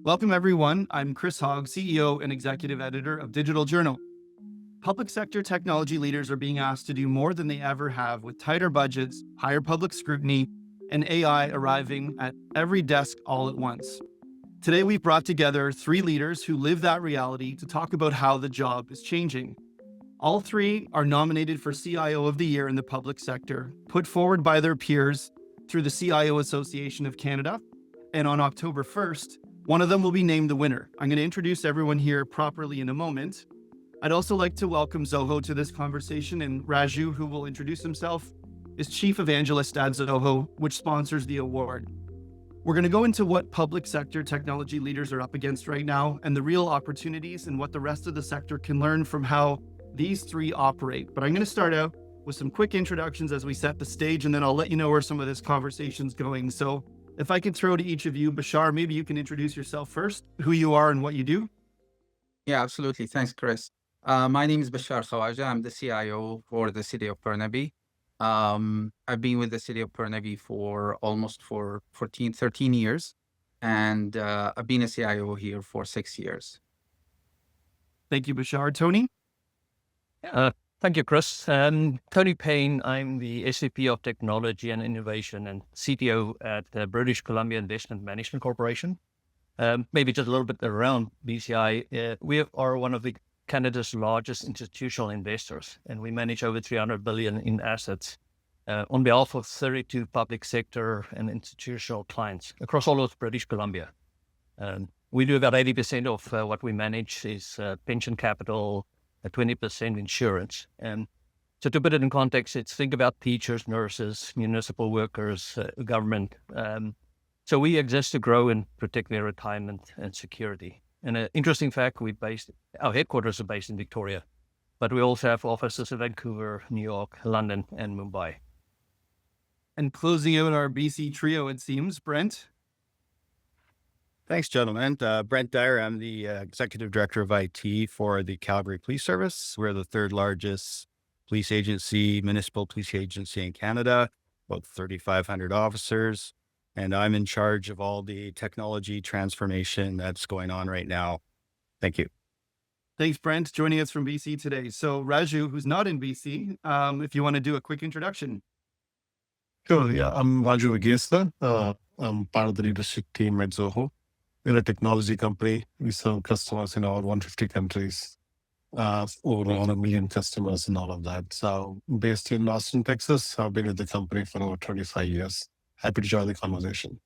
Welcome, everyone. I'm Chris Hogg, CEO and Executive Editor of Digital Journal. Public sector technology leaders are being asked to do more than they ever have with tighter budgets, higher public scrutiny, and AI arriving at every desk all at once. Today, we've brought together three leaders who live that reality to talk about how the job is changing. All three are nominated for CIO of the Year in the public sector, put forward by their peers through the CIO Association of Canada. And on October 1st, one of them will be named the winner. I'm going to introduce everyone here properly in a moment. I'd also like to welcome Zoho to this conversation, and Raju, who will introduce himself, is Chief Evangelist at Zoho, which sponsors the award. We're going to go into what public sector technology leaders are up against right now and the real opportunities and what the rest of the sector can learn from how these three operate. But I'm going to start out with some quick introductions as we set the stage, and then I'll let you know where some of this conversation's going. So if I could throw to each of you, Bachar, maybe you can introduce yourself first, who you are and what you do. Yeah, absolutely. Thanks, Chris. My name is Bachar Khawaja. I'm the CIO for the city of Burnaby. I've been with the city of Burnaby for almost 13 years, and I've been a CIO here for 6 years. Thank you, Bachar. Tony? Thank you, Chris. Tony Payne. I'm the SVP of Technology and Innovation and CTO at the British Columbia Investment Management Corporation. Maybe just a little bit around BCI. We are one of Canada's largest institutional investors, and we manage over 300 billion in assets on behalf of 32 public sector and institutional clients across all of British Columbia. We do about 80% of what we manage is pension capital, 20% insurance. And so to put it in context, it's think about teachers, nurses, municipal workers, government. So we exist to grow in particularly retirement and security. And an interesting fact, our headquarters are based in Victoria, but we also have offices in Vancouver, New York, London, and Mumbai. And closing out our BC trio, it seems, Brent? Thanks, gentlemen. Brent Dyer. I'm the Executive Director of IT for the Calgary Police Service. We're the third largest municipal police agency in Canada, about 3,500 officers. And I'm in charge of all the technology transformation that's going on right now. Thank you. Thanks, Brent, joining us from BC today. So Raju, who's not in BC, if you want to do a quick introduction. Sure, yeah. I'm Raju Vigesa. I'm part of the leadership team at Zoho. We're a technology company. We serve customers in over 150 countries, over 1 million customers and all of that. So based in Austin, Texas, I've been with the company for over 25 years. Happy to join the conversation.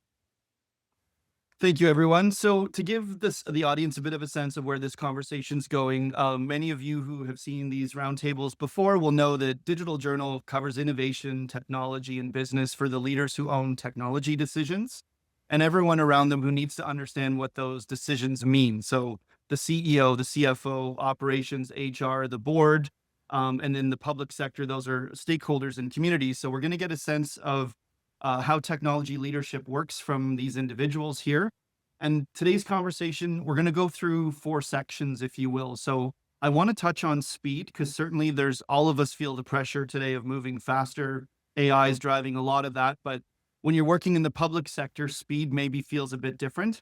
Thank you, everyone. So to give the audience a bit of a sense of where this conversation's going, many of you who have seen these roundtables before will know that Digital Journal covers innovation, technology, and business for the leaders who own technology decisions and everyone around them who needs to understand what those decisions mean. So the CEO, the CFO, operations, HR, the board, and in the public sector, those are stakeholders and communities. So we're going to get a sense of how technology leadership works from these individuals here. And today's conversation, we're going to go through 4 sections, if you will. So I want to touch on speed, because certainly all of us feel the pressure today of moving faster. AI is driving a lot of that, but when you're working in the public sector, speed maybe feels a bit different.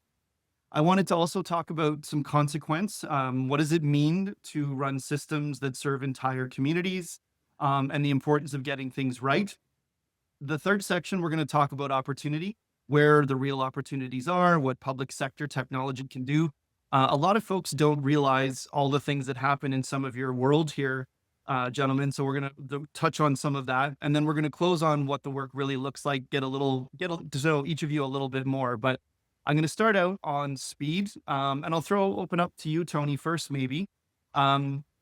I wanted to also talk about some consequence. What does it mean to run systems that serve entire communities, and the importance of getting things right? The third section, we're going to talk about opportunity, where the real opportunities are, what public sector technology can do. A lot of folks don't realize all the things that happen in some of your world here, gentlemen. So we're going to touch on some of that. And then we're going to close on what the work really looks like, to know each of you a little bit more. But I'm going to start out on speed, and I'll open up to you, Tony, first, maybe.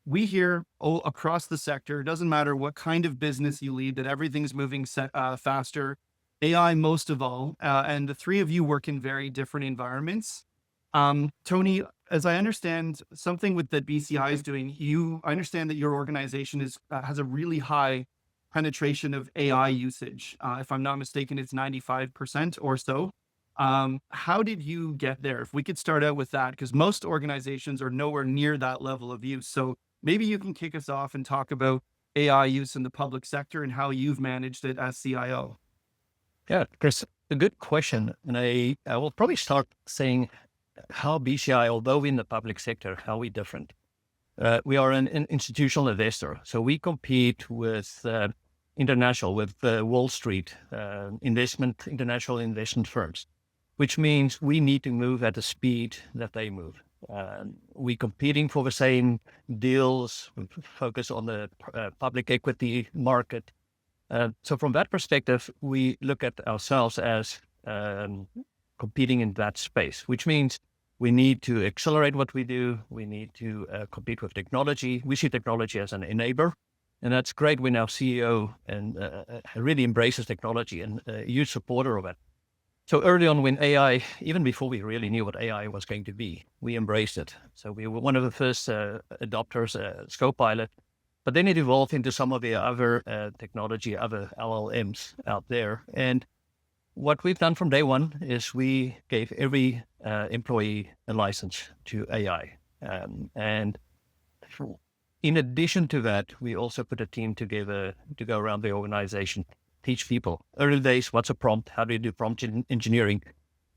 We hear across the sector, it doesn't matter what kind of business you lead, that everything's moving faster, AI most of all, and the three of you work in very different environments. Tony, as I understand, something that BCI is doing, I understand that your organization has a really high penetration of AI usage. If I'm not mistaken, it's 95% or so. How did you get there? If we could start out with that, because most organizations are nowhere near that level of use. So maybe you can kick us off and talk about AI use in the public sector and how you've managed it as CIO. Yeah, Chris, a good question. And I will probably start saying how BCI, although we're in the public sector, how we different. We are an institutional investor, so we compete with Wall Street international investment firms, which means we need to move at the speed that they move. We're competing for the same deals, we focus on the public equity market. So from that perspective, we look at ourselves as competing in that space, which means we need to accelerate what we do. We need to compete with technology. We see technology as an enabler, and that's great when our CEO really embraces technology and a huge supporter of it. So early on when AI, even before we really knew what AI was going to be, we embraced it. So we were one of the first adopters, Scopilot, but then it evolved into some of the other technology, other LLMs out there. And what we've done from day one is we gave every employee a license to AI. And in addition to that, we also put a team together to go around the organization, teach people. Early days, what's a prompt? How do you do prompt engineering?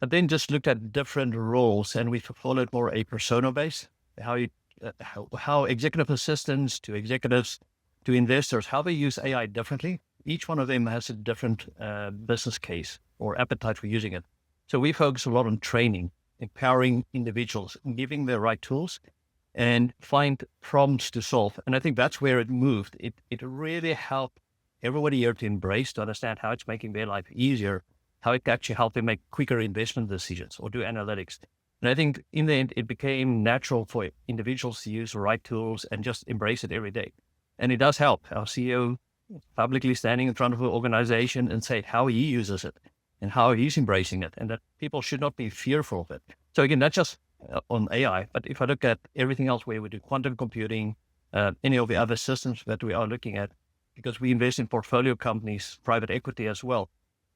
But then just looked at different roles, and we followed more a persona base, how executive assistants to executives to investors, how they use AI differently. Each one of them has a different business case or appetite for using it. So we focus a lot on training, empowering individuals, giving the right tools, and find problems to solve. And I think that's where it moved. It really helped everybody here to embrace, to understand how it's making their life easier, how it can actually help them make quicker investment decisions or do analytics. And I think in the end, it became natural for individuals to use the right tools and just embrace it every day. And it does help. Our CEO publicly standing in front of the organization and say how he uses it and how he's embracing it, and that people should not be fearful of it. So again, not just on AI, but if I look at everything else where we do quantum computing, any of the other systems that we are looking at, because we invest in portfolio companies, private equity as well.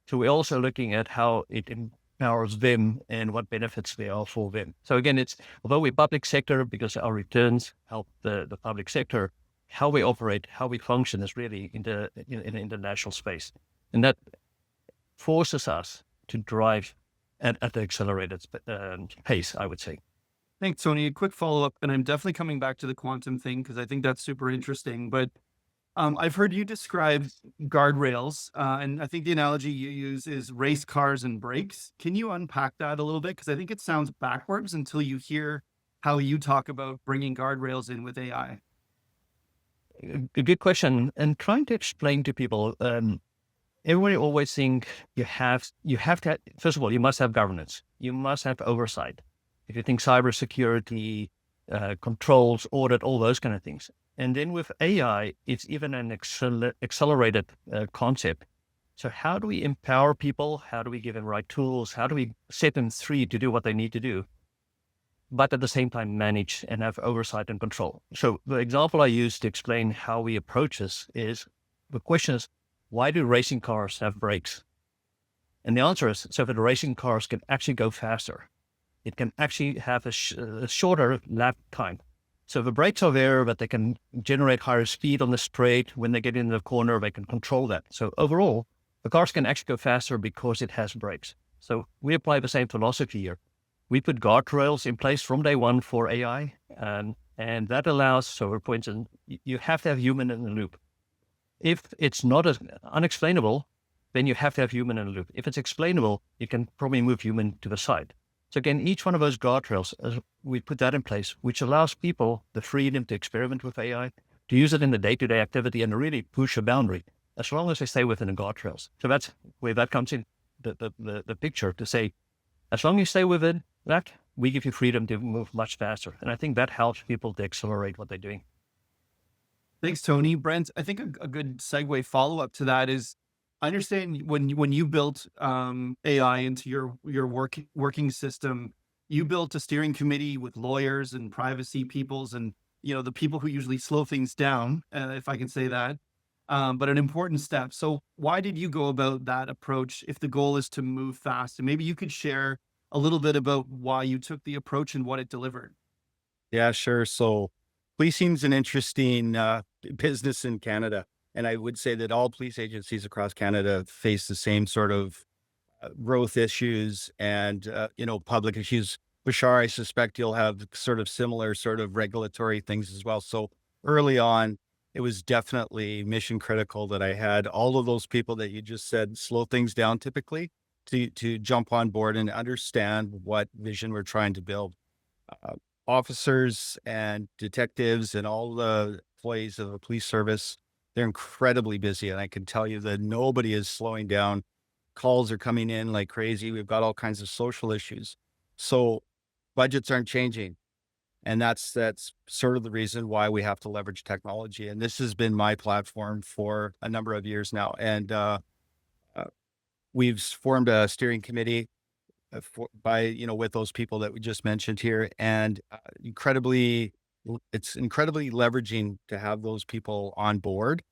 So we're also looking at how it empowers them and what benefits there are for them. So again, although we're public sector, because our returns help the public sector, how we operate, how we function is really in an international space. And that forces us to drive at the accelerated pace, I would say. Thanks, Tony. A quick follow-up, and I'm definitely coming back to the quantum thing because I think that's super interesting. But I've heard you describe guardrails, and I think the analogy you use is race cars and brakes. Can you unpack that a little bit? Because I think it sounds backwards until you hear how you talk about bringing guardrails in with AI. A good question. And trying to explain to people, everybody always think you have to, first of all, you must have governance. You must have oversight. If you think cybersecurity, controls, audit, all those kind of things. And then with AI, it's even an accelerated concept. So how do we empower people? How do we give them right tools? How do we set them free to do what they need to do, but at the same time manage and have oversight and control? So the example I use to explain how we approach this is, the question is, why do racing cars have brakes? And the answer is, so that the racing cars can actually go faster. It can actually have a shorter lap time. So the brakes are there, but they can generate higher speed on the straight. When they get in the corner, they can control that. So overall, the cars can actually go faster because it has brakes. So we apply the same philosophy here. We put guardrails in place from day one for AI, and that allows, so for instance, you have to have human in the loop. If it's not unexplainable, then you have to have human in the loop. If it's explainable, you can probably move human to the side. So again, each one of those guardrails, we put that in place, which allows people the freedom to experiment with AI, to use it in the day-to-day activity and really push a boundary, as long as they stay within the guardrails. So that's where that comes in, the picture, to say, as long as you stay within that, we give you freedom to move much faster. And I think that helps people to accelerate what they're doing. Thanks, Tony. Brent, I think a good segue follow-up to that is, I understand when you built AI into your working system, you built a steering committee with lawyers and privacy peoples and the people who usually slow things down, if I can say that. But an important step. So why did you go about that approach if the goal is to move fast? And maybe you could share a little bit about why you took the approach and what it delivered. Yeah, sure. So policing is an interesting business in Canada. And I would say that all police agencies across Canada face the same sort of growth issues and, public issues Bachar, I suspect you'll have sort of similar sort of regulatory things as well. So early on, it was definitely mission critical that I had all of those people that you just said slow things down typically to jump on board and understand what vision we're trying to build. Uh, Officers and detectives and all the employees of the police service, they're incredibly busy. And I can tell you that nobody is slowing down. Calls are coming in like crazy. We've got all kinds of social issues. So budgets aren't changing. And that's sort of the reason why we have to leverage technology. And this has been my platform for a number of years now. And we've formed a steering committee with those people that we just mentioned here, and it's incredibly leveraging to have those people on board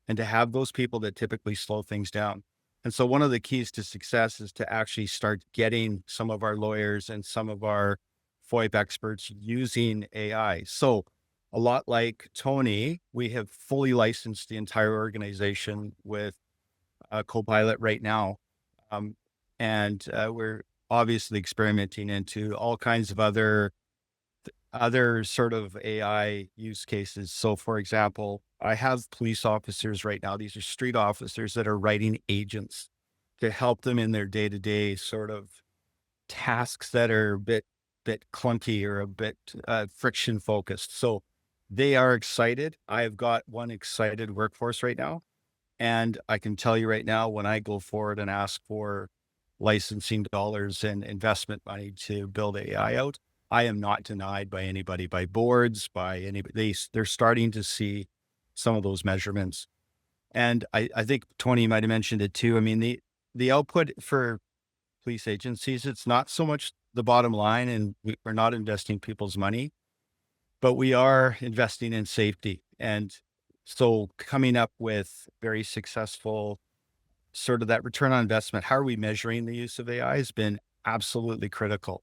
and to have those people that typically slow things down. And so one of the keys to success is to actually start getting some of our lawyers and some of our FOIP experts using AI. So a lot like Tony, we have fully licensed the entire organization with a Copilot right now. And we're obviously experimenting into all kinds of other sort of AI use cases. So for example, I have police officers right now. These are street officers that are writing agents to help them in their day-to-day sort of tasks that are a bit clunky or a bit friction focused. So they are excited. I've got one excited workforce right now. And I can tell you right now, when I go forward and ask for licensing dollars and investment money to build AI out, I am not denied by anybody, by boards, by anybody. They're starting to see some of those measurements. And I think Tony might have mentioned it too. I mean, the output for police agencies, it's not so much the bottom line, and we're not investing people's money, but we are investing in safety. And so coming up with very successful sort of that return on investment, how are we measuring the use of AI has been absolutely critical.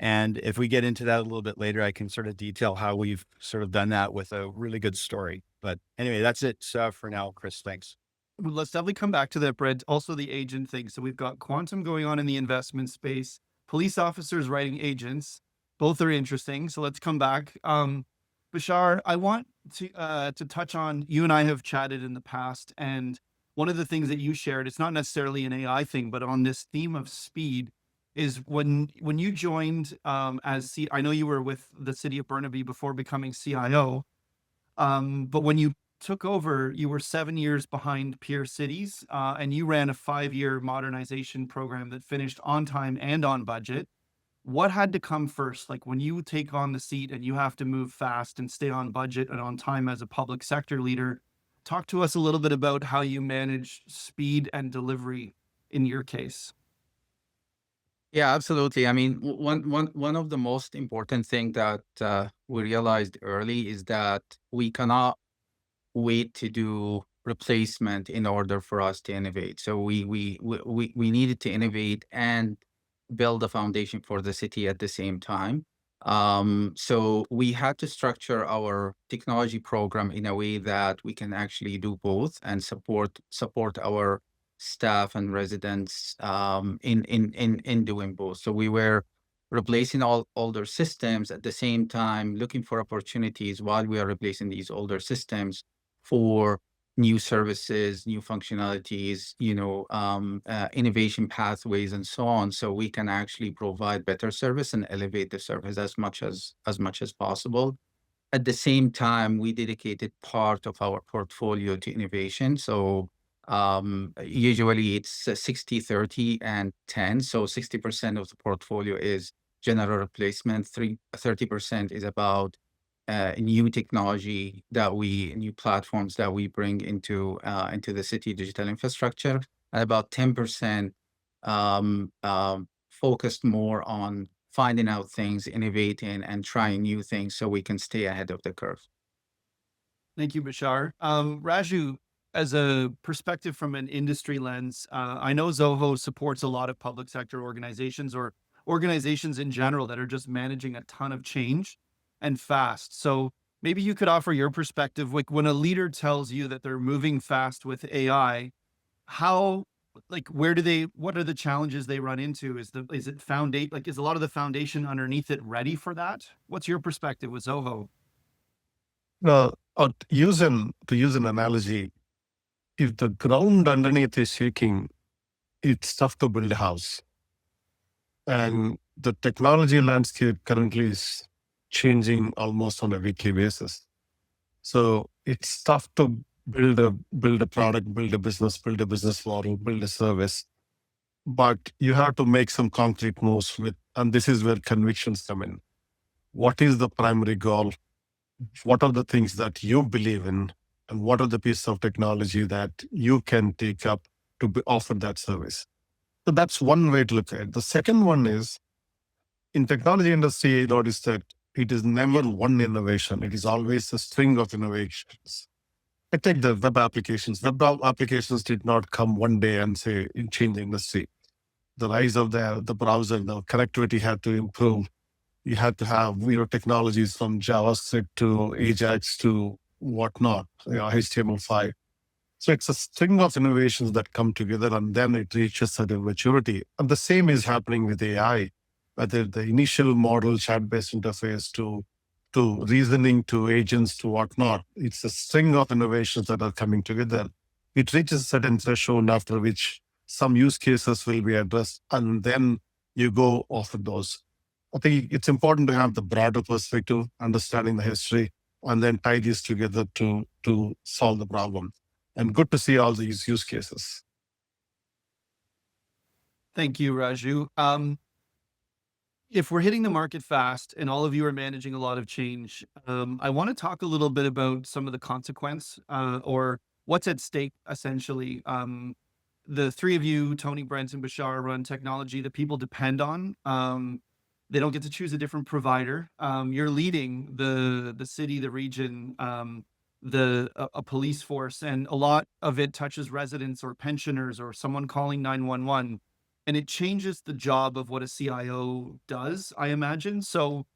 And if we get into that a little bit later, I can sort of detail how we've sort of done that with a really good story. But anyway, that's it for now, Chris. Thanks. Well, let's definitely come back to that, Brent. Also the agent thing. So we've got quantum going on in the investment space, police officers writing agents. Both are interesting. So let's come back. Bachar, I want to touch on, you and I have chatted in the past, and one of the things that you shared, it's not necessarily an AI thing, but on this theme of speed, is when you joined I know you were with the city of Burnaby before becoming CIO, but when you took over, you were 7 years behind peer cities, and you ran a 5-year modernization program that finished on time and on budget. What had to come first? Like when you take on the seat and you have to move fast and stay on budget and on time as a public sector leader, talk to us a little bit about how you manage speed and delivery in your case. Yeah, absolutely. I mean, one of the most important thing that we realized early is that we cannot wait to do replacement in order for us to innovate. So we needed to innovate and build a foundation for the city at the same time. So we had to structure our technology program in a way that we can actually do both and support our staff and residents in doing both. So we were replacing all older systems at the same time, looking for opportunities while we are replacing these older systems for new services, new functionalities, innovation pathways, and so on, so we can actually provide better service and elevate the service as much as possible. At the same time, we dedicated part of our portfolio to innovation. So usually it's 60-30 and 10. So 60% of the portfolio is general replacement, 30% is about new technology new platforms that we bring into the city digital infrastructure, and about 10% focused more on finding out things, innovating, and trying new things so we can stay ahead of the curve. Thank you, Bachar. Raju, as a perspective from an industry lens, I know Zoho supports a lot of public sector organizations or organizations in general that are just managing a ton of change and fast. So maybe you could offer your perspective. Like when a leader tells you that they're moving fast with AI, how like, what are the challenges they run into? Is it foundation, like, is a lot of the foundation underneath it ready for that? What's your perspective with Zoho? Now, to use an analogy, if the ground underneath is shaking, it's tough to build a house. And the technology landscape currently is changing almost on a weekly basis. So it's tough to build a product, build a business model, build a service. But you have to make some concrete moves and this is where convictions come in. What is the primary goal? What are the things that you believe in? And what are the pieces of technology that you can take up to offer that service? So that's one way to look at it. The second one is, in technology industry, I noticed that it is never one innovation. It is always a string of innovations. I take the web applications. Web applications did not come one day and say, change the industry. The rise of the browser, the connectivity had to improve. You had to have technologies from JavaScript to Ajax to whatnot, HTML5. So it's a string of innovations that come together and then it reaches certain maturity. And the same is happening with AI, whether the initial model chat-based interface to reasoning to agents to whatnot. It's a string of innovations that are coming together. It reaches a certain threshold after which some use cases will be addressed and then you go off of those. I think it's important to have the broader perspective, understanding the history, and then tie these together to solve the problem. And good to see all these use cases. Thank you, Raju. If we're hitting the market fast and all of you are managing a lot of change, I want to talk a little bit about some of the consequence or what's at stake, essentially. The three of you, Tony, Brent, and Bachar, run technology that people depend on. They don't get to choose a different provider. You're leading the city, the region, a police force, and a lot of it touches residents or pensioners or someone calling 911. And it changes the job of what a CIO does, I imagine. So,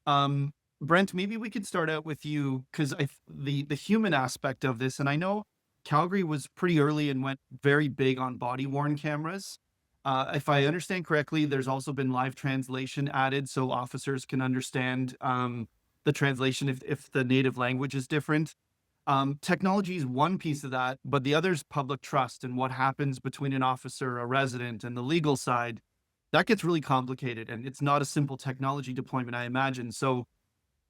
Brent, maybe we could start out with you, because the human aspect of this, and I know Calgary was pretty early and went very big on body-worn cameras. If I understand correctly, there's also been live translation added so officers can understand the translation if the native language is different. Technology is one piece of that, but the other is public trust and what happens between an officer, a resident, and the legal side. That gets really complicated, and it's not a simple technology deployment, I imagine. So,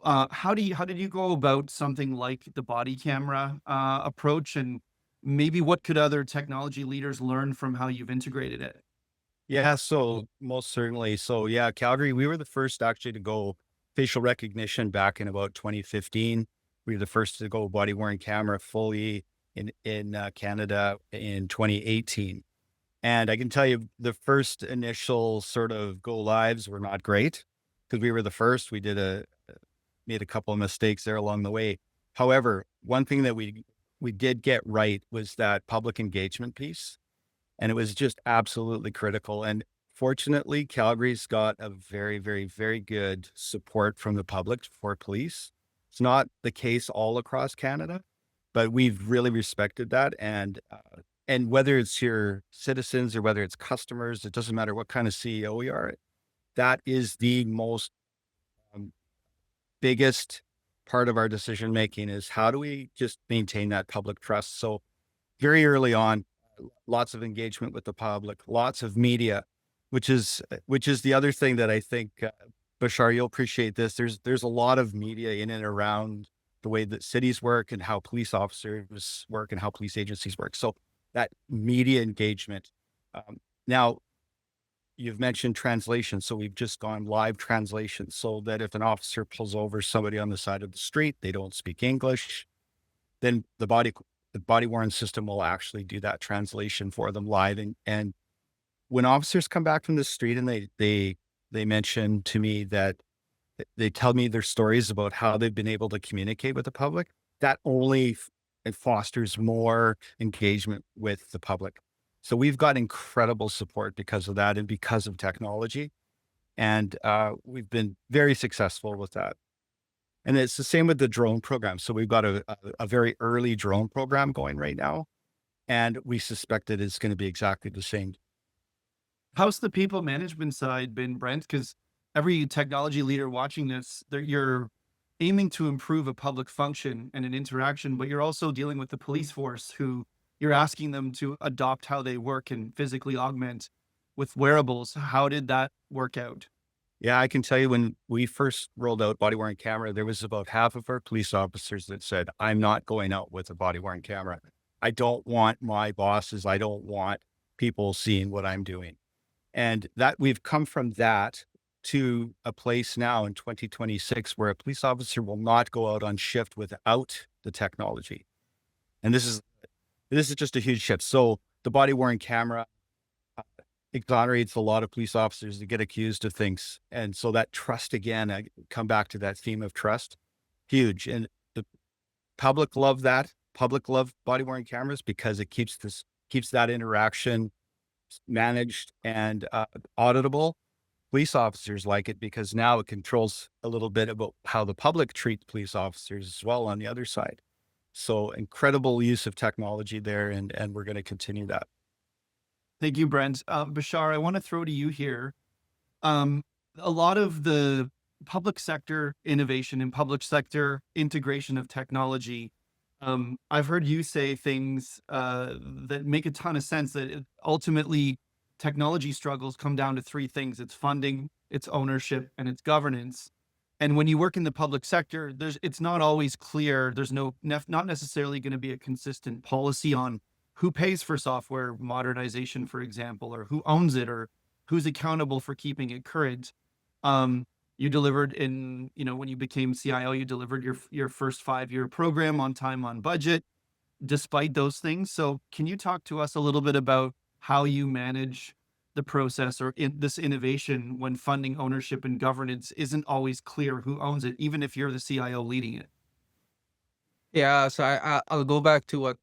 how did you go about something like the body camera approach, and maybe what could other technology leaders learn from how you've integrated it? Yeah, so most certainly. So yeah, Calgary, we were the first actually to go facial recognition back in about 2015. We were the first to go body worn camera fully in Canada in 2018. And I can tell you the first initial sort of go lives were not great because we were the first. We made a couple of mistakes there along the way. However, one thing that we did get right was that public engagement piece. And it was just absolutely critical. And fortunately, Calgary's got a very, very, very good support from the public for police. It's not the case all across Canada, but we've really respected that. And whether it's your citizens or whether it's customers, it doesn't matter what kind of CEO we are. That is the most biggest part of our decision making is how do we just maintain that public trust? So very early on, lots of engagement with the public, lots of media, which is the other thing that I think, Bachar, you'll appreciate this. There's a lot of media in and around the way that cities work and how police officers work and how police agencies work. So that media engagement. Now, you've mentioned translation. So we've just gone live translation so that if an officer pulls over somebody on the side of the street, they don't speak English, then the body worn system will actually do that translation for them live. And when officers come back from the street and they mention to me that they tell me their stories about how they've been able to communicate with the public, that only it fosters more engagement with the public. So we've got incredible support because of that and because of technology. And we've been very successful with that. And it's the same with the drone program. So we've got a very early drone program going right now. And we suspect that it's going to be exactly the same. How's the people management side been, Brent? Because every technology leader watching this, you're aiming to improve a public function and an interaction, but you're also dealing with the police force who you're asking them to adopt how they work and physically augment with wearables. How did that work out? Yeah, I can tell you when we first rolled out body worn camera, there was about half of our police officers that said, I'm not going out with a body worn camera. I don't want my bosses, I don't want people seeing what I'm doing. And that we've come from that to a place now in 2026 where a police officer will not go out on shift without the technology. And this is just a huge shift. So the body worn camera exonerates a lot of police officers that get accused of things. And so that trust, again, I come back to that theme of trust, huge. And the public love that. Public love body worn cameras because it keeps that interaction managed and auditable. Police officers like it because now it controls a little bit about how the public treats police officers as well on the other side. So incredible use of technology there, and we're going to continue that. Thank you, Brent. Bachar, I want to throw to you here. A lot of the public sector innovation and public sector integration of technology, I've heard you say things that make a ton of sense, that ultimately technology struggles come down to three things. It's funding, it's ownership, and it's governance. And when you work in the public sector, it's not always clear. There's not necessarily going to be a consistent policy on who pays for software modernization, for example, or who owns it, or who's accountable for keeping it current. You delivered when you became CIO, you delivered your first 5-year program on time, on budget, despite those things. So can you talk to us a little bit about how you manage the process or this innovation when funding, ownership, and governance isn't always clear who owns it, even if you're the CIO leading it? Yeah, so I'll go back to what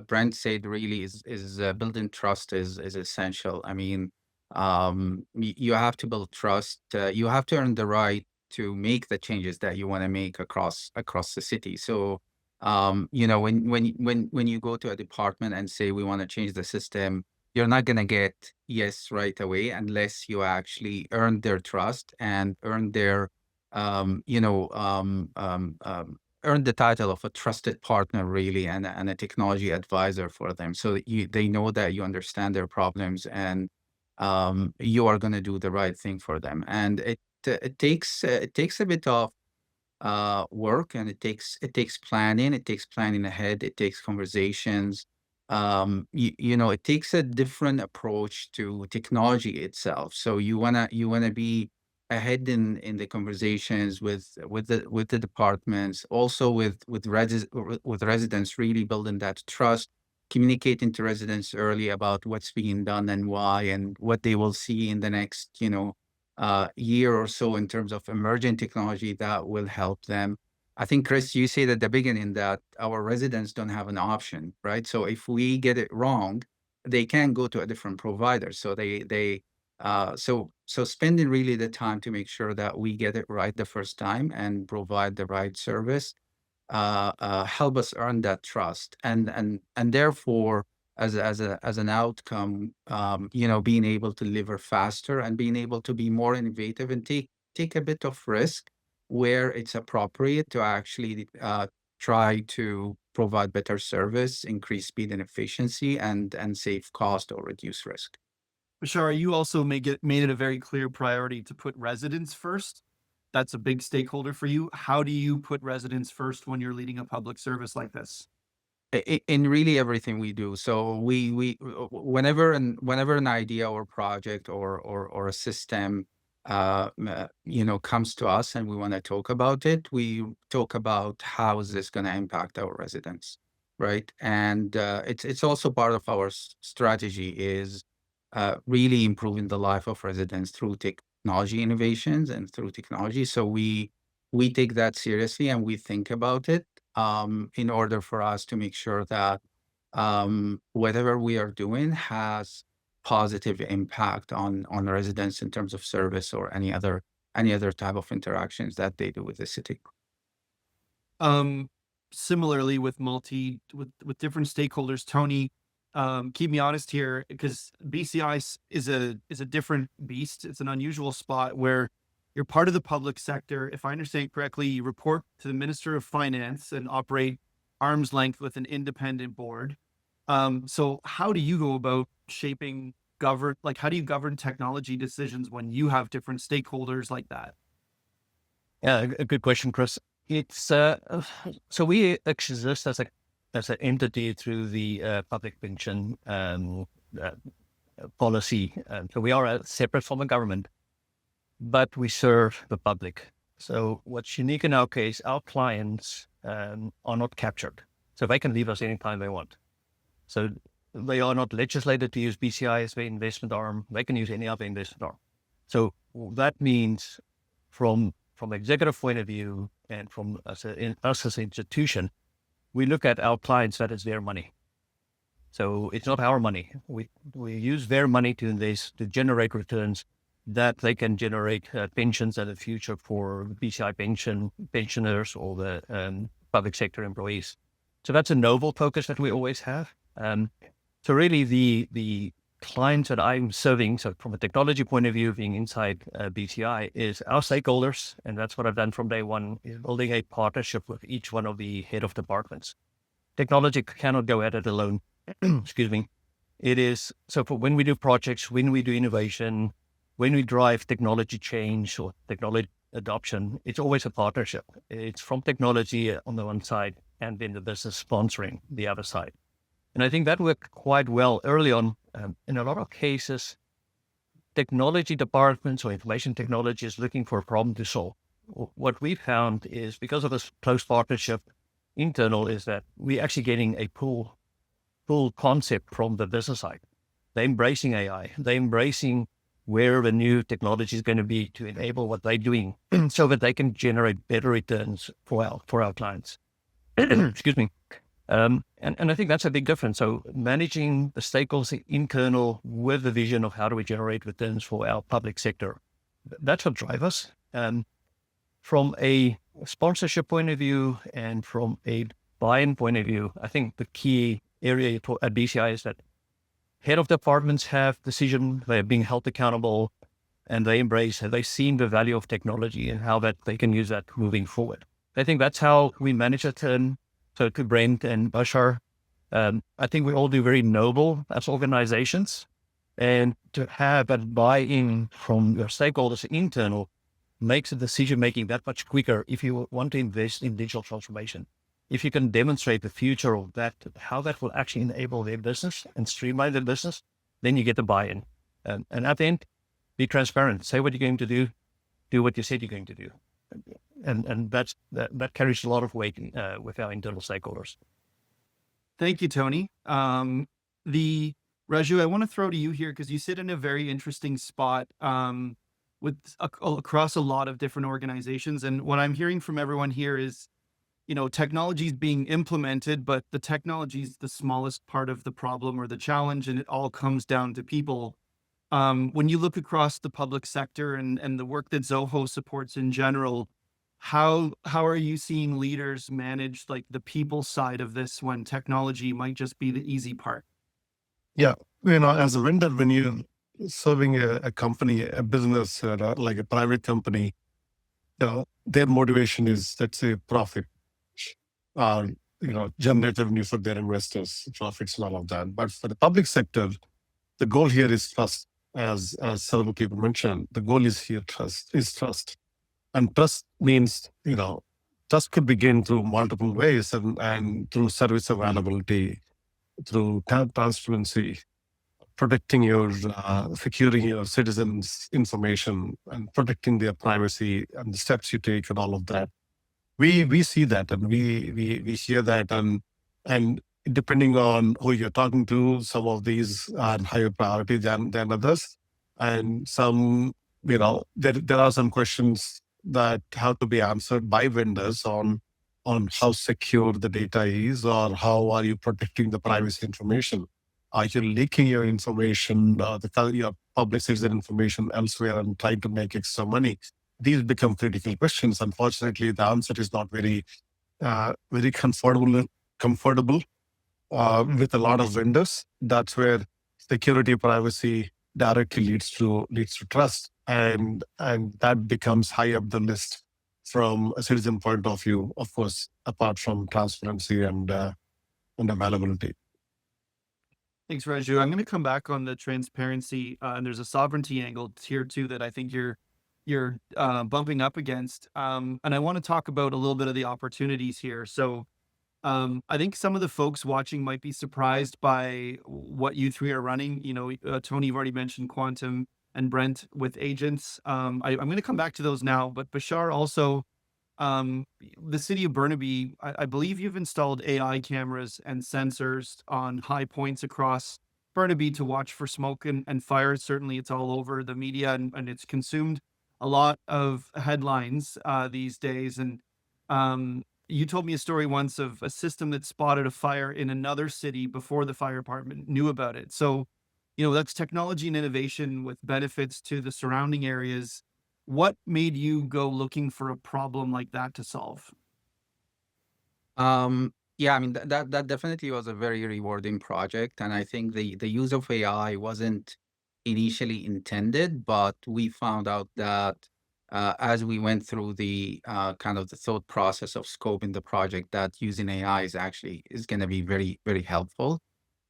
Brent said. Really, is building trust is essential. I mean, you have to build trust. You have to earn the right to make the changes that you want to make across the city. So, when you go to a department and say we want to change the system, you're not gonna get yes right away unless you actually earn their trust and earn their earn the title of a trusted partner, really, and a technology advisor for them. So that they know that you understand their problems and you are going to do the right thing for them. And it takes a bit of work, and it takes planning. It takes planning ahead. It takes conversations. It takes a different approach to technology itself. So you wanna be ahead in the conversations with the departments, also with residents, really building that trust, communicating to residents early about what's being done and why, and what they will see in the next year or so in terms of emerging technology that will help them. I think, Chris, you said at the beginning that our residents don't have an option, right? So if we get it wrong, they can go to a different provider. So so spending really the time to make sure that we get it right the first time and provide the right service, help us earn that trust, and therefore, as an outcome, being able to deliver faster and being able to be more innovative and take a bit of risk where it's appropriate to actually try to provide better service, increase speed and efficiency, and save cost or reduce risk. Bashar, you also made it a very clear priority to put residents first. That's a big stakeholder for you. How do you put residents first when you're leading a public service like this? In really everything we do. So whenever an idea or project or a system comes to us and we want to talk about it, we talk about how is this going to impact our residents, right? And it's also part of our strategy is really improving the life of residents through technology innovations and through technology. So we take that seriously and we think about it in order for us to make sure that whatever we are doing has positive impact on residents in terms of service or any other type of interactions that they do with the city. similarly with with different stakeholders. Tony, keep me honest here, because BCI is a different beast. It's an unusual spot where you're part of the public sector. If I understand correctly, you report to the Minister of Finance and operate arm's length with an independent board. So how do you go about shaping how do you govern technology decisions when you have different stakeholders like that? Yeah, a good question, Chris. It's so we exist as an entity through the public pension policy. So we are separate from the government, but we serve the public. So what's unique in our case, our clients are not captured, so they can leave us anytime they want. So they are not legislated to use BCI as their investment arm. They can use any other investment arm. So that means from executive point of view and from us as an institution, we look at our clients that is their money. So it's not our money. We use their money to invest, to generate returns that they can generate pensions in the future for BCI pensioners or the public sector employees. So that's a noble focus that we always have. So really the clients that I'm serving, so from a technology point of view, being inside BCI, is our stakeholders. And that's what I've done from day one, is building a partnership with each one of the head of departments. Technology cannot go at it alone. Excuse me. It is, so for when we do projects, when we do innovation, when we drive technology change or technology adoption, it's always a partnership. It's from technology on the one side and then the business sponsoring the other side. And I think that worked quite well early on. In a lot of cases, technology departments or information technology is looking for a problem to solve. What we found is, because of this close partnership internal, is that we're actually getting a pull concept from the business side. They're embracing AI. They're embracing where the new technology is going to be to enable what they're doing so that they can generate better returns for our clients. Excuse me. And I think that's a big difference. So managing the stakeholders internal with the vision of how do we generate returns for our public sector, that's what drives us. From a sponsorship point of view and from a buy-in point of view, I think the key area at BCI is that head of departments have decision, they're being held accountable, and they've seen the value of technology and how that they can use that moving forward. I think that's how we manage it. So to Brent and Bachar, I think we all do very noble as organizations, and to have that buy-in from your stakeholders internal makes the decision-making that much quicker if you want to invest in digital transformation. If you can demonstrate the future of that, how that will actually enable their business and streamline their business, then you get the buy-in. And at the end, be transparent, say what you're going to do what you said you're going to do. And that carries a lot of weight with our internal stakeholders. Thank you, Tony. Raju, I want to throw to you here because you sit in a very interesting spot across a lot of different organizations. And what I'm hearing from everyone here is, technology is being implemented, but the technology is the smallest part of the problem or the challenge, and it all comes down to people. When you look across the public sector and the work that Zoho supports in general, how are you seeing leaders manage like the people side of this when technology might just be the easy part? Yeah, as a vendor, when you're serving a company, a business, like a private company, their motivation is, let's say, profit. Generate revenue for their investors, profits and all of that. But for the public sector, the goal here is trust. As several people mentioned, the goal is here trust. And trust means, trust could begin through multiple ways and through service availability, through transparency, securing your citizens' information and protecting their privacy and the steps you take and all of that. We see that and we hear that and depending on who you're talking to, some of these are higher priority than others. And some, there are some questions that have to be answered by vendors on how secure the data is, or how are you protecting the privacy information. Are you leaking your information, your public citizen information elsewhere and trying to make extra money? These become critical questions. Unfortunately, the answer is not very very comfortable with a lot of vendors. That's where security, privacy directly leads to trust, and that becomes high up the list from a citizen point of view. Of course, apart from transparency and availability. Thanks, Raju. I'm going to come back on the transparency, and there's a sovereignty angle here too that I think you're bumping up against. And I want to talk about a little bit of the opportunities here. So I think some of the folks watching might be surprised by what you three are running. You know, Tony, you've already mentioned quantum, and Brent with agents. I'm going to come back to those now, but Bachar also, the city of Burnaby, I believe you've installed AI cameras and sensors on high points across Burnaby to watch for smoke and fire. Certainly it's all over the media, and it's consumed a lot of headlines these days. And you told me a story once of a system that spotted a fire in another city before the fire department knew about it. So, you know, that's technology and innovation with benefits to the surrounding areas. What made you go looking for a problem like that to solve? Yeah, I mean that definitely was a very rewarding project, and I think the use of AI wasn't initially intended, but we found out that as we went through the kind of the thought process of scoping the project, that using AI is going to be very, very helpful.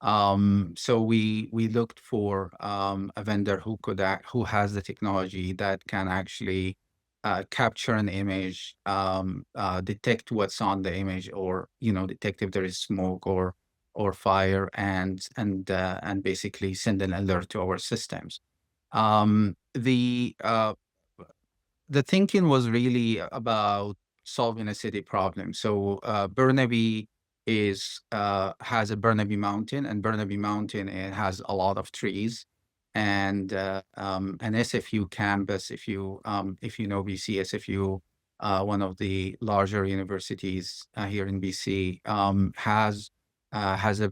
So we looked for a vendor who has the technology that can actually capture an image, detect what's on the image, or detect if there is smoke or fire, and basically send an alert to our systems. The thinking was really about solving a city problem. So Burnaby has a Burnaby Mountain, and Burnaby Mountain, it has a lot of trees, and an SFU campus. If you know BC, SFU, one of the larger universities here in BC, has a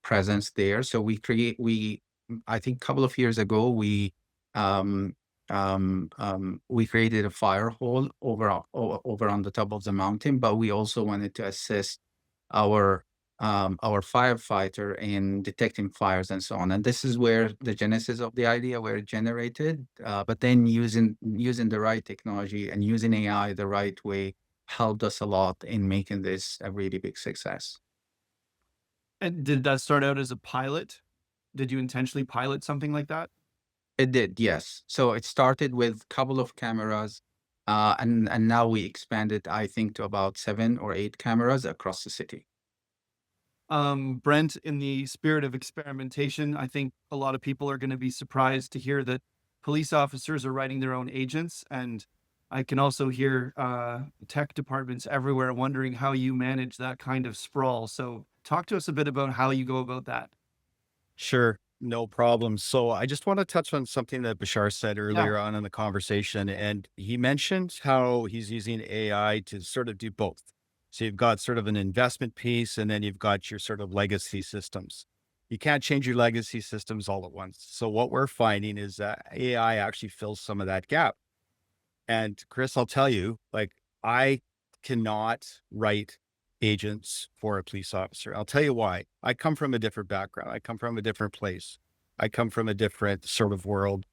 presence there. So I think a couple of years ago, we created a fire hall over on the top of the mountain, but we also wanted to assist our firefighter in detecting fires and so on. And this is where the genesis of the idea were generated. But then using the right technology and using AI the right way helped us a lot in making this a really big success. And did that start out as a pilot? Did you intentionally pilot something like that? It did, yes. So it started with a couple of cameras, and now we expanded, I think, to about 7 or 8 cameras across the city. Brent, in the spirit of experimentation, I think a lot of people are going to be surprised to hear that police officers are writing their own agents. And I can also hear tech departments everywhere wondering how you manage that kind of sprawl. So talk to us a bit about how you go about that. Sure, no problem. So I just want to touch on something that Bachar said earlier on in the conversation. And he mentioned how he's using AI to sort of do both. So you've got sort of an investment piece, and then you've got your sort of legacy systems. You can't change your legacy systems all at once. So what we're finding is that AI actually fills some of that gap. And Chris, I'll tell you, like, I cannot write agents for a police officer. I'll tell you why. I come from a different background. I come from a different place. I come from a different sort of world.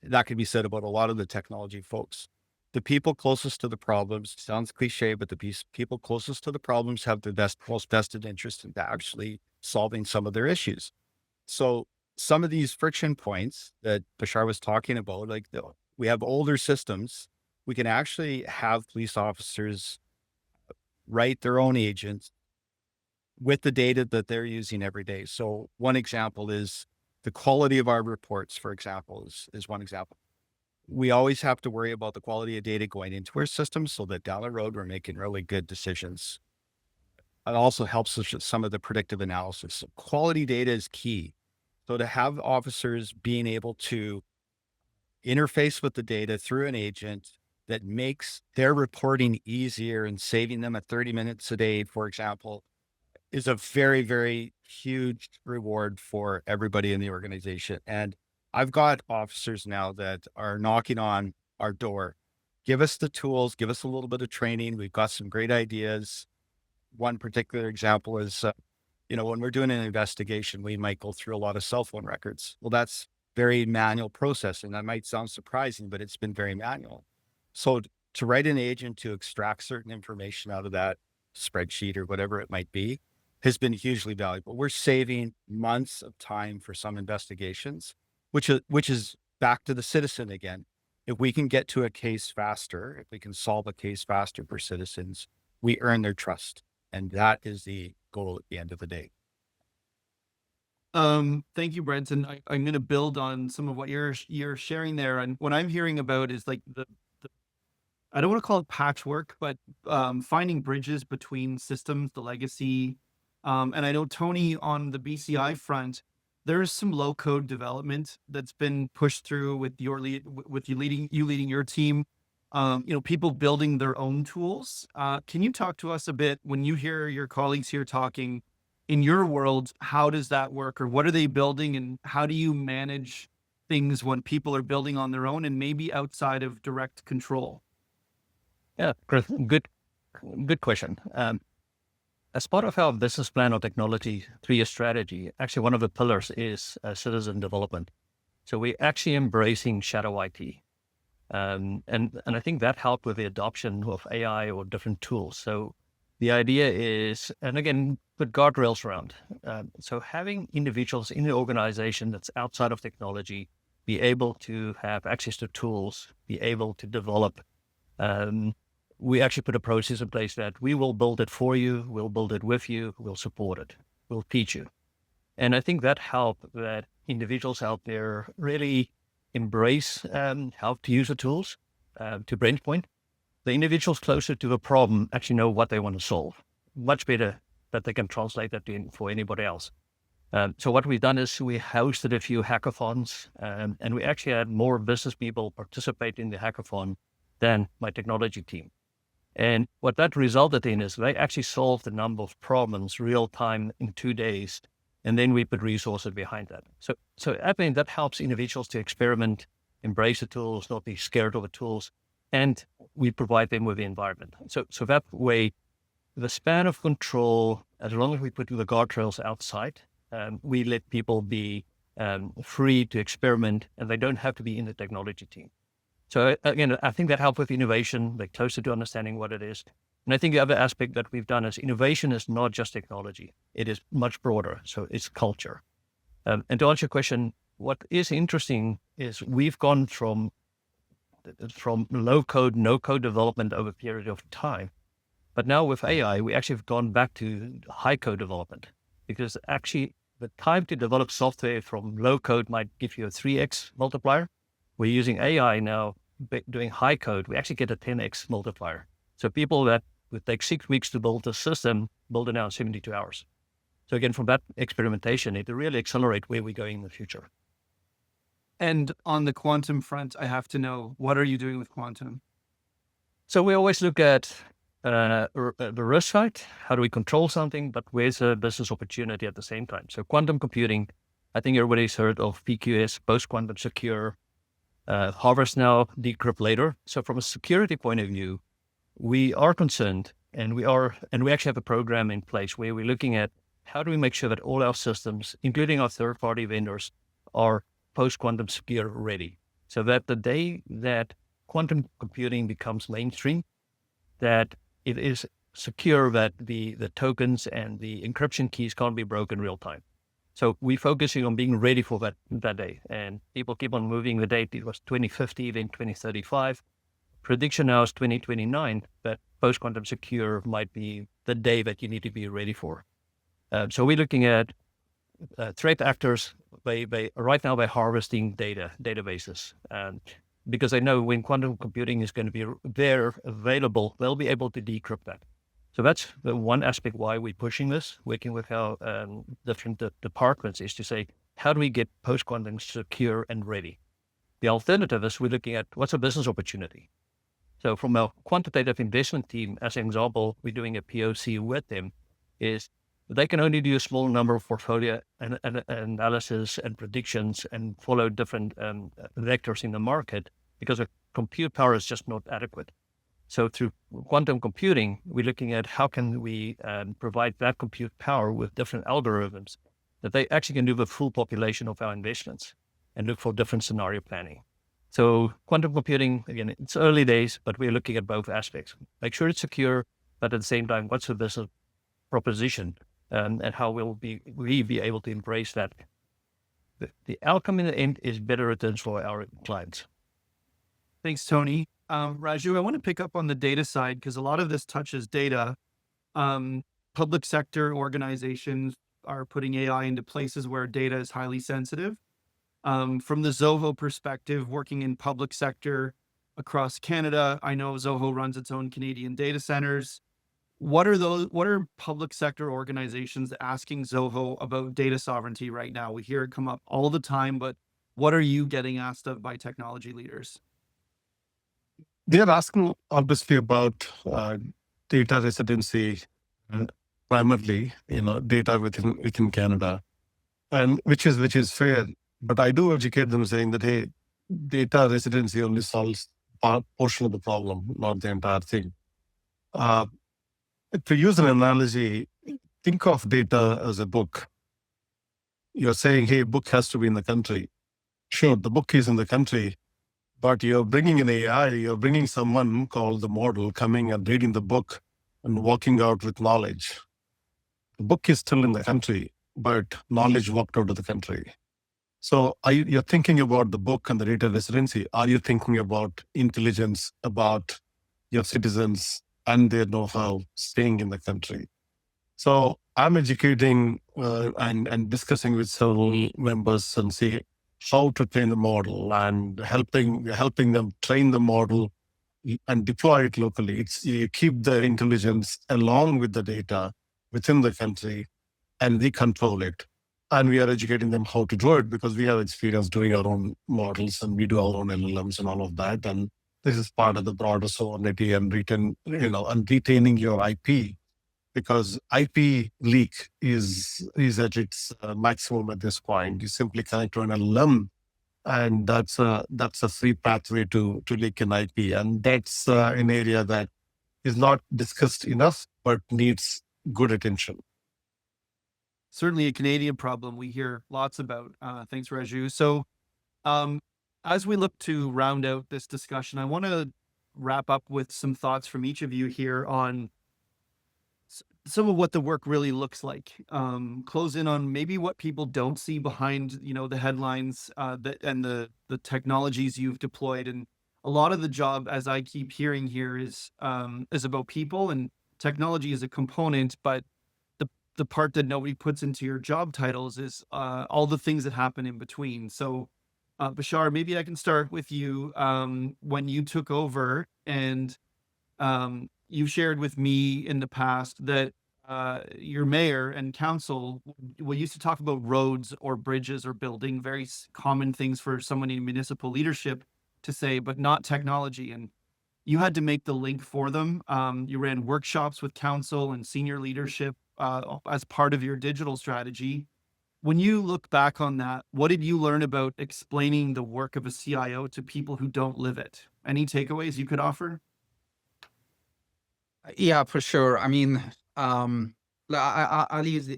That could be said about a lot of the technology folks. The people closest to the problems, sounds cliche, but the people closest to the problems have the most vested interest in actually solving some of their issues. So some of these friction points that Bachar was talking about, like we have older systems, we can actually have police officers write their own agents with the data that they're using every day. So one example is the quality of our reports, for example, is one example. We always have to worry about the quality of data going into our system so that down the road, we're making really good decisions. It also helps us with some of the predictive analysis. So quality data is key. So to have officers being able to interface with the data through an agent that makes their reporting easier and saving them 30 minutes a day, for example, is a very, very huge reward for everybody in the organization. And I've got officers now that are knocking on our door give us the tools, give us a little bit of training. We've got some great ideas. One particular example is, when we're doing an investigation, we might go through a lot of cell phone records. Well, that's very manual processing. That might sound surprising, but it's been very manual. So to write an agent to extract certain information out of that spreadsheet or whatever it might be has been hugely valuable. We're saving months of time for some investigations, which is back to the citizen again. If we can get to a case faster, if we can solve a case faster for citizens, we earn their trust. And that is the goal at the end of the day. Thank you, Brent. And I'm going to build on some of what you're sharing there. And what I'm hearing about is like the I don't want to call it patchwork, but finding bridges between systems, the legacy. And I know, Tony, on the BCI front, there's some low code development that's been pushed through with you leading your team. People building their own tools. Can you talk to us a bit when you hear your colleagues here talking in your world? How does that work, or what are they building, and how do you manage things when people are building on their own and maybe outside of direct control? Yeah, Chris, good question. As part of our business plan or technology 3-year strategy, actually one of the pillars is citizen development. So we're actually embracing shadow IT. And I think that helped with the adoption of AI or different tools. So the idea is, and again, put guardrails around. So having individuals in the organization that's outside of technology be able to have access to tools, be able to develop. We actually put a process in place that we will build it for you, we'll build it with you, we'll support it, we'll teach you. And I think that helped that individuals out there really embrace how to use the tools. To Brent's point, the individuals closer to the problem actually know what they want to solve. Much better that they can translate that for anybody else. So what we've done is we hosted a few hackathons, and we actually had more business people participate in the hackathon than my technology team. And what that resulted in is they actually solved a number of problems real time in 2 days. And then we put resources behind that. So I think that helps individuals to experiment, embrace the tools, not be scared of the tools, and we provide them with the environment. So that way, the span of control, as long as we put the guardrails outside, we let people be free to experiment, and they don't have to be in the technology team. So again, I think that helps with innovation. They're closer to understanding what it is. And I think the other aspect that we've done is innovation is not just technology. It is much broader. So it's culture. And to answer your question, what is interesting is we've gone from low code, no code development over a period of time. But now with AI, we actually have gone back to high code development, because actually the time to develop software from low code might give you a 3x multiplier. We're using AI now, doing high code. We actually get a 10x multiplier. So people that would take 6 weeks to build a system, build it now in 72 hours. So again, from that experimentation, it really accelerate where we're going in the future. And on the quantum front, I have to know, what are you doing with quantum? So we always look at the risk side. How do we control something? But where's a business opportunity at the same time? So quantum computing, I think everybody's heard of PQS, post-quantum secure. Harvest now, decrypt later. So from a security point of view, we are concerned, and we actually have a program in place where we're looking at how do we make sure that all our systems, including our third-party vendors, are post-quantum secure ready. So that the day that quantum computing becomes mainstream, that it is secure, that the tokens and the encryption keys can't be broken real time. So we're focusing on being ready for that day. And people keep on moving the date. It was 2050, then 2035. Prediction now is 2029, that post-quantum secure might be the day that you need to be ready for. So we're looking at threat actors right now by harvesting databases. Because they know when quantum computing is going to be there, available, they'll be able to decrypt that. So that's the one aspect why we're pushing this, working with our different departments, is to say, how do we get post-quantum secure and ready? The alternative is we're looking at what's a business opportunity. So from our quantitative investment team, as an example, we're doing a POC with them, is they can only do a small number of portfolio analysis and predictions and follow different vectors in the market because of compute power is just not adequate. So through quantum computing, we're looking at how can we provide that compute power with different algorithms that they actually can do the full population of our investments and look for different scenario planning. So quantum computing, again, it's early days, but we're looking at both aspects. Make sure it's secure, but at the same time, what's the business proposition and how will we be able to embrace that? The outcome in the end is better returns for our clients. Thanks, Tony. Raju, I want to pick up on the data side because a lot of this touches data. Public sector organizations are putting AI into places where data is highly sensitive. From the Zoho perspective, working in public sector across Canada, I know Zoho runs its own Canadian data centers. What are public sector organizations asking Zoho about data sovereignty right now? We hear it come up all the time, but what are you getting asked of by technology leaders? They're asking obviously about data residency, primarily, data within Canada, and which is fair. But I do educate them saying that, hey, data residency only solves a portion of the problem, not the entire thing. To use an analogy, think of data as a book. You're saying, hey, book has to be in the country. Sure, the book is in the country, but you're bringing an AI, you're bringing someone called the model coming and reading the book and walking out with knowledge. The book is still in the country, but knowledge walked out of the country. So you're thinking about the book and the data residency. Are you thinking about intelligence, about your citizens and their know-how staying in the country? So I'm educating and discussing with several members and see how to train the model and helping them train the model and deploy it locally. You keep the intelligence along with the data within the country and we control it. And we are educating them how to do it because we have experience doing our own models and we do our own LLMs and all of that. And this is part of the broader sovereignty and retaining your IP, because IP leak is at its maximum at this point. You simply connect to an LLM, and that's a free pathway to leak an IP, and that's an area that is not discussed enough, but needs good attention. Certainly a Canadian problem we hear lots about. Thanks, Raju. So as we look to round out this discussion, I want to wrap up with some thoughts from each of you here on some of what the work really looks like. Close in on maybe what people don't see behind, the headlines and the technologies you've deployed. And a lot of the job, as I keep hearing here, is about people, and technology is a component, but the part that nobody puts into your job titles is all the things that happen in between. So Bachar, maybe I can start with you. When you took over, and you shared with me in the past that your mayor and council, we used to talk about roads or bridges or building, very common things for someone in municipal leadership to say, but not technology. And you had to make the link for them. You ran workshops with council and senior leadership as part of your digital strategy. When you look back on that, what did you learn about explaining the work of a CIO to people who don't live it? Any takeaways you could offer? Yeah, for sure. I mean, I'll use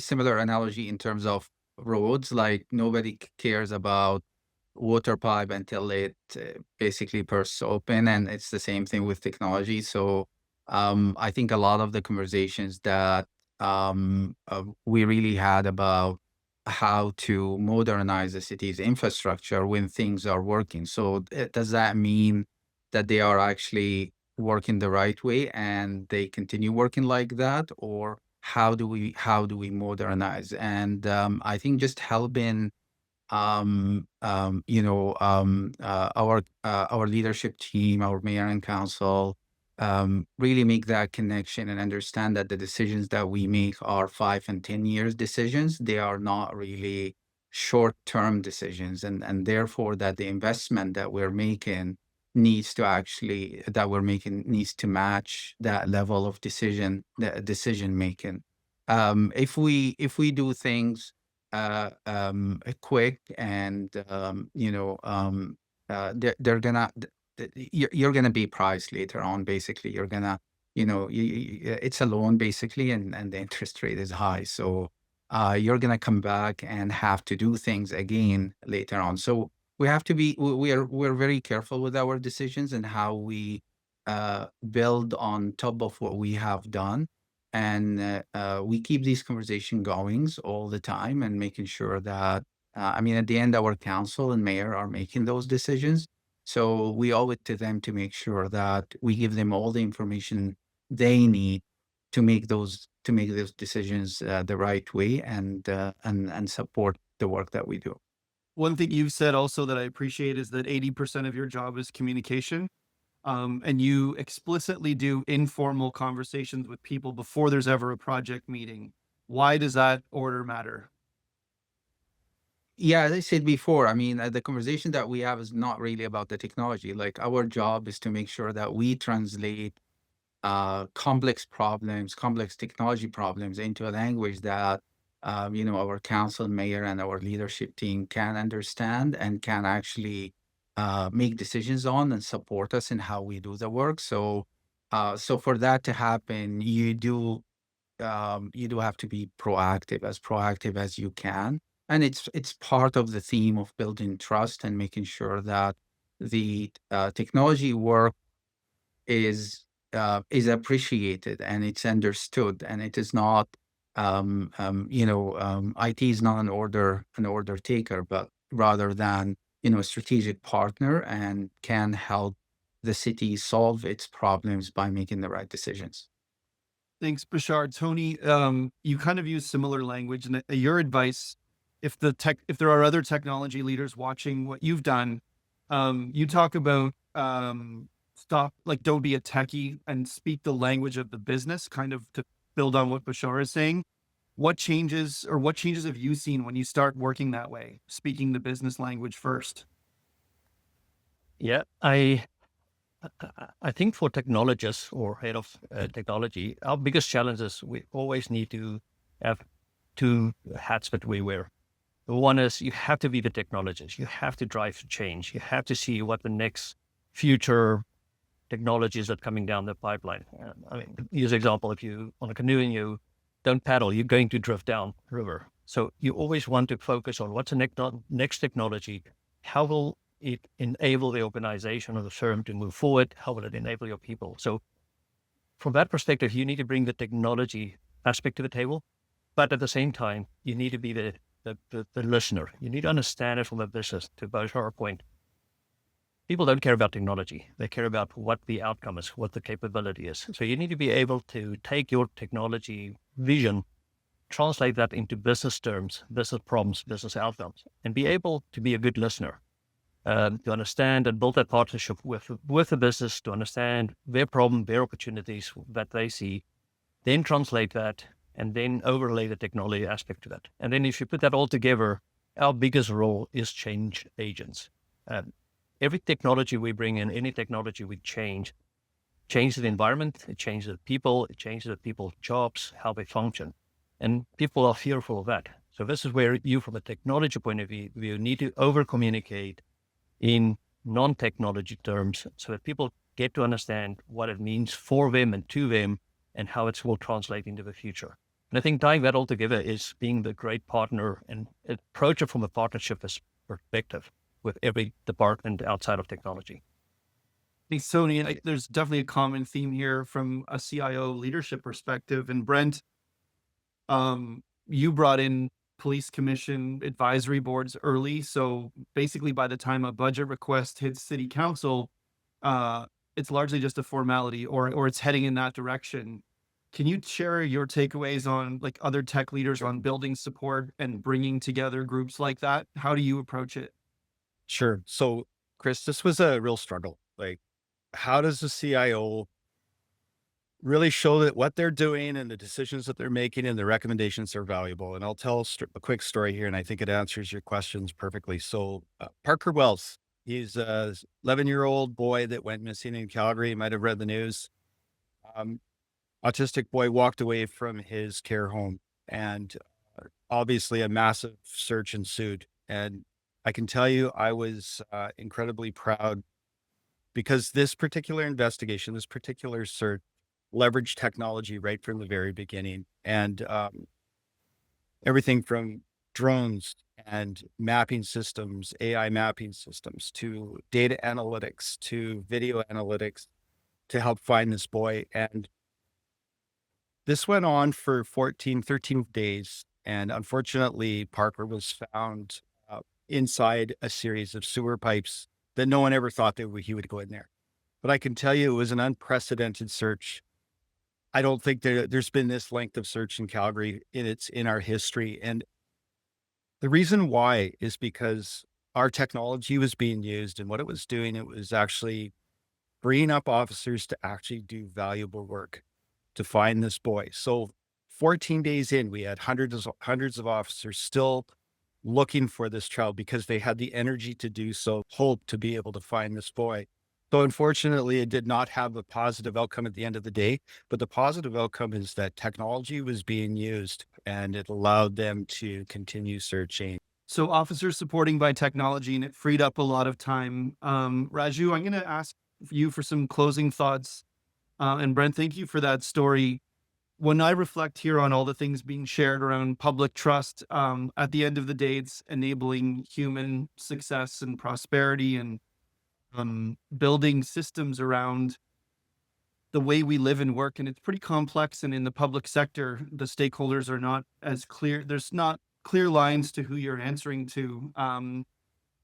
similar analogy in terms of roads. Like nobody cares about water pipe until it basically bursts open, and it's the same thing with technology. So I think a lot of the conversations that we really had about how to modernize the city's infrastructure when things are working. So does that mean that they are actually working the right way and they continue working like that, or how do we modernize? And I think just helping our leadership team, our mayor and council, really make that connection and understand that the decisions that we make are 5 and 10 years decisions. They are not really short-term decisions, and therefore that the investment that we're making needs to match that level of decision making. If we do things quick and they're gonna you're going to be priced later on. Basically, you're going to, it's a loan basically, and the interest rate is high. So you're going to come back and have to do things again later on. So we have to be, we're very careful with our decisions and how we build on top of what we have done. And we keep these conversation goings all the time and making sure that, at the end, our council and mayor are making those decisions. So we owe it to them to make sure that we give them all the information they need to make those decisions the right way and support the work that we do. One thing you've said also that I appreciate is that 80% of your job is communication. And you explicitly do informal conversations with people before there's ever a project meeting. Why does that order matter? Yeah, as I said before, the conversation that we have is not really about the technology. Like, our job is to make sure that we translate complex technology problems into a language that, our council, mayor, and our leadership team can understand and can actually make decisions on and support us in how we do the work. So for that to happen, you do have to be proactive as you can. And it's part of the theme of building trust and making sure that the technology work is appreciated and it's understood, and it is not, IT is not an order taker, but rather than, a strategic partner, and can help the city solve its problems by making the right decisions. Thanks, Bachar. Tony, you kind of use similar language, and your advice, if there are other technology leaders watching what you've done, you talk about don't be a techie and speak the language of the business, kind of to build on what Bachar is saying. What changes have you seen when you start working that way, speaking the business language first? Yeah, I think for technologists or head of technology, our biggest challenge is we always need to have two hats that we wear. The one is you have to be the technologist. You have to drive change. You have to see what the next future technologies that are coming down the pipeline. Use example, if you on a canoe and you don't paddle, you're going to drift down river. So you always want to focus on what's the next technology. How will it enable the organization or the firm to move forward? How will it enable your people? So from that perspective, you need to bring the technology aspect to the table, but at the same time, you need to be the listener. You need to understand it from a business, to Bachar's point. People don't care about technology. They care about what the outcome is, what the capability is. So you need to be able to take your technology vision, translate that into business terms, business problems, business outcomes, and be able to be a good listener, to understand and build that partnership with the business, to understand their problem, their opportunities that they see, then translate that, and then overlay the technology aspect to that. And then if you put that all together, our biggest role is change agents. Every technology we bring in, any technology we changes the environment, it changes the people, it changes the people's jobs, how they function. And people are fearful of that. So this is where you, from a technology point of view, need to over-communicate in non-technology terms so that people get to understand what it means for them and to them and how it will translate into the future. And I think tying that all together is being the great partner and approach it from a partnership perspective with every department outside of technology. Thanks, Tony. And there's definitely a common theme here from a CIO leadership perspective. And Brent, you brought in police commission advisory boards early. So basically by the time a budget request hits city council, it's largely just a formality or it's heading in that direction. Can you share your takeaways on other tech leaders on building support and bringing together groups like that? How do you approach it? Sure. So, Chris, this was a real struggle. How does the CIO really show that what they're doing and the decisions that they're making and the recommendations are valuable? And I'll tell a quick story here, and I think it answers your questions perfectly. So, Parker Wells, he's a 11-year-old boy that went missing in Calgary. You might have read the news. Autistic boy walked away from his care home, and obviously a massive search ensued. And I can tell you, I was incredibly proud because this particular investigation, this particular search, leveraged technology right from the very beginning, and everything from drones and mapping systems, AI mapping systems, to data analytics, to video analytics, to help find this boy. And this went on for 13 days. And unfortunately, Parker was found inside a series of sewer pipes that no one ever thought that he would go in there. But I can tell you it was an unprecedented search. I don't think there's been this length of search in Calgary in our history. And the reason why is because our technology was being used, and what it was doing, it was actually freeing up officers to actually do valuable work to find this boy. So 14 days in, we had hundreds of officers still looking for this child because they had the energy to do so, hope to be able to find this boy. So unfortunately, it did not have a positive outcome at the end of the day, but the positive outcome is that technology was being used and it allowed them to continue searching. So officers supporting by technology, and it freed up a lot of time. Raju, I'm going to ask you for some closing thoughts. And Brent, thank you for that story. When I reflect here on all the things being shared around public trust, at the end of the day, it's enabling human success and prosperity, and building systems around the way we live and work. And it's pretty complex. And in the public sector, the stakeholders are not as clear. There's not clear lines to who you're answering to.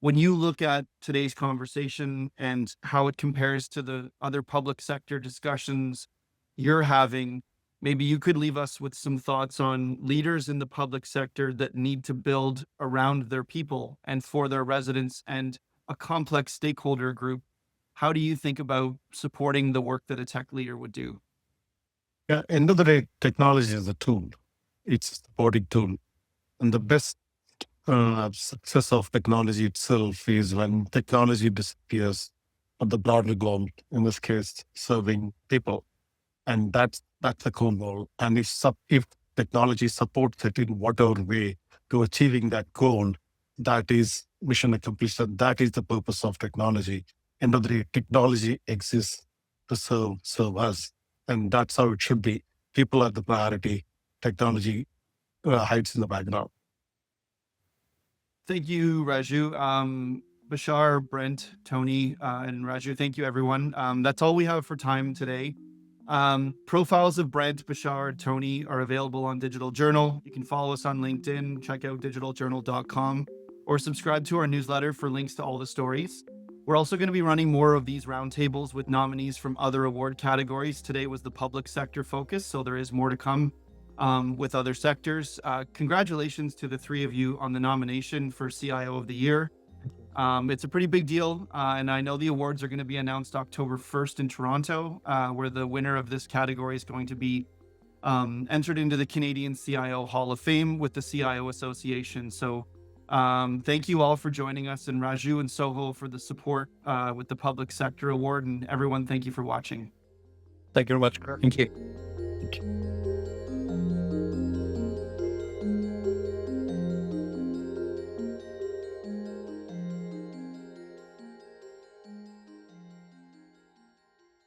When you look at today's conversation and how it compares to the other public sector discussions you're having, maybe you could leave us with some thoughts on leaders in the public sector that need to build around their people and for their residents and a complex stakeholder group. How do you think about supporting the work that a tech leader would do? Yeah, end of the day, technology is a tool. It's a supporting tool. And the best success of technology itself is when technology disappears at the broader goal, in this case, serving people. And that's the core goal. And if technology supports it in whatever way to achieving that goal, that is mission accomplished. That is the purpose of technology. End of the day, technology exists to serve us. And that's how it should be. People are the priority. Technology hides in the background. Thank you, Raju. Bachar, Brent, Tony, and Raju, thank you, everyone. That's all we have for time today. Profiles of Brent, Bachar, Tony are available on Digital Journal. You can follow us on LinkedIn, check out digitaljournal.com, or subscribe to our newsletter for links to all the stories. We're also going to be running more of these roundtables with nominees from other award categories. Today was the public sector focus, so there is more to come with other sectors. Congratulations to the three of you on the nomination for CIO of the Year. It's a pretty big deal, and I know the awards are going to be announced October 1st in Toronto, where the winner of this category is going to be entered into the Canadian CIO Hall of Fame with the CIO Association. So thank you all for joining us, and Raju and Soho for the support with the Public Sector Award, and everyone, thank you for watching. Thank you very much. Thank you. Thank you.